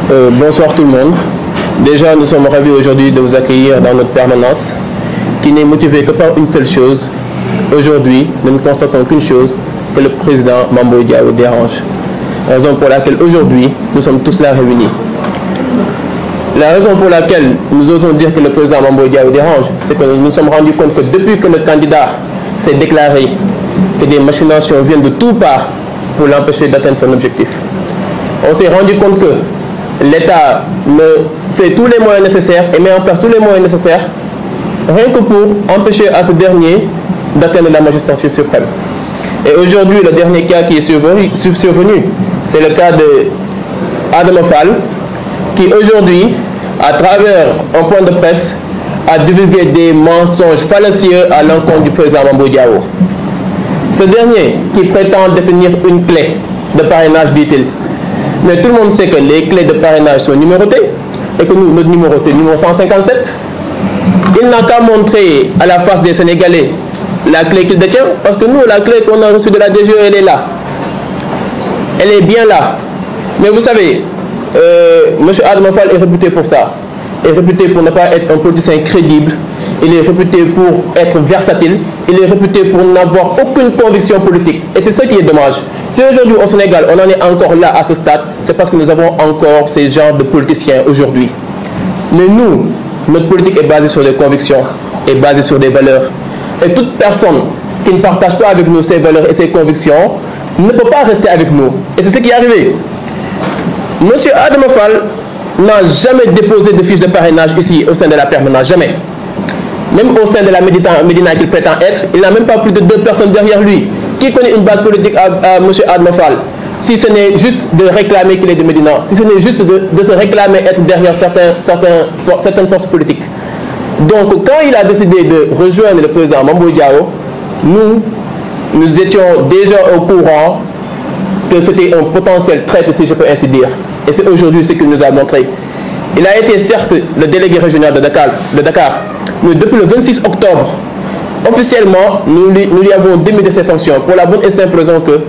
Bonsoir tout le monde. Déjà, nous sommes ravis aujourd'hui de vous accueillir dans notre permanence qui n'est motivée que par une seule chose. Aujourd'hui, nous ne constatons qu'une chose, que le président Mame Boye Diao dérange. Raison pour laquelle aujourd'hui, nous sommes tous là réunis. La raison pour laquelle nous osons dire que le président Mame Boye Diao dérange, c'est que nous nous sommes rendus compte que depuis que le candidat s'est déclaré que des machinations viennent de toutes parts pour l'empêcher d'atteindre son objectif, on s'est rendu compte que l'État fait tous les moyens nécessaires et met en place tous les moyens nécessaires rien que pour empêcher à ce dernier d'atteindre la magistrature suprême. Et aujourd'hui, le dernier cas qui est survenu, c'est le cas de Adama Fall, qui aujourd'hui, à travers un point de presse, a divulgué des mensonges fallacieux à l'encontre du président Mame Boye Diao. Ce dernier, qui prétend détenir une clé de parrainage, dit-il. Mais tout le monde sait que les clés de parrainage sont numérotées et que nous, notre numéro, c'est le numéro 157. Il n'a qu'à montrer à la face des Sénégalais la clé qu'il détient, parce que nous, la clé qu'on a reçue de la DGE, elle est là. Elle est bien là. Mais vous savez, M. Adama Fall est réputé pour ça. Il est réputé pour ne pas être un politicien crédible. Il est réputé pour être versatile. Il est réputé pour n'avoir aucune conviction politique. Et c'est ça qui est dommage. Si aujourd'hui au Sénégal, on en est encore là à ce stade, c'est parce que nous avons encore ces genres de politiciens aujourd'hui. Mais nous, notre politique est basée sur des convictions, est basée sur des valeurs. Et toute personne qui ne partage pas avec nous ces valeurs et ces convictions ne peut pas rester avec nous. Et c'est ce qui est arrivé. M. Adama Fall n'a jamais déposé de fiche de parrainage ici au sein de la permanence, jamais. Même au sein de la Médina qu'il prétend être, il n'a même pas plus de 2 personnes derrière lui. Qui connaît une base politique à M. Adama Fall? Si ce n'est juste de réclamer qu'il est de Médina, si ce n'est juste de se réclamer être derrière certaines forces politiques. Donc quand il a décidé de rejoindre le président Mame Boye Diao, nous étions déjà au courant que c'était un potentiel traître, si je peux ainsi dire. Et c'est aujourd'hui ce qu'il nous a montré. Il a été certes le délégué régional de Dakar, mais depuis le 26 octobre, officiellement, nous lui avons démis de ses fonctions pour la bonne et simple raison que,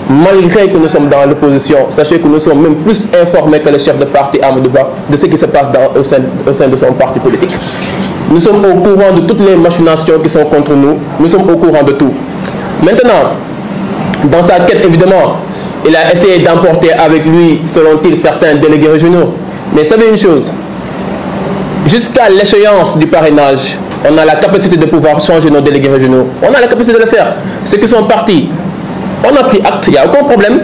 malgré que nous sommes dans l'opposition, sachez que nous sommes même plus informés que le chef de parti Amadou Ba de ce qui se passe au sein de son parti politique. Nous sommes au courant de toutes les machinations qui sont contre nous. Nous sommes au courant de tout. Maintenant, dans sa quête, évidemment, il a essayé d'emporter avec lui, selon-il, certains délégués régionaux. Mais savez une chose, jusqu'à l'échéance du parrainage, on a la capacité de pouvoir changer nos délégués régionaux. On a la capacité de le faire. Ceux qui sont partis, on a pris acte, il n'y a aucun problème.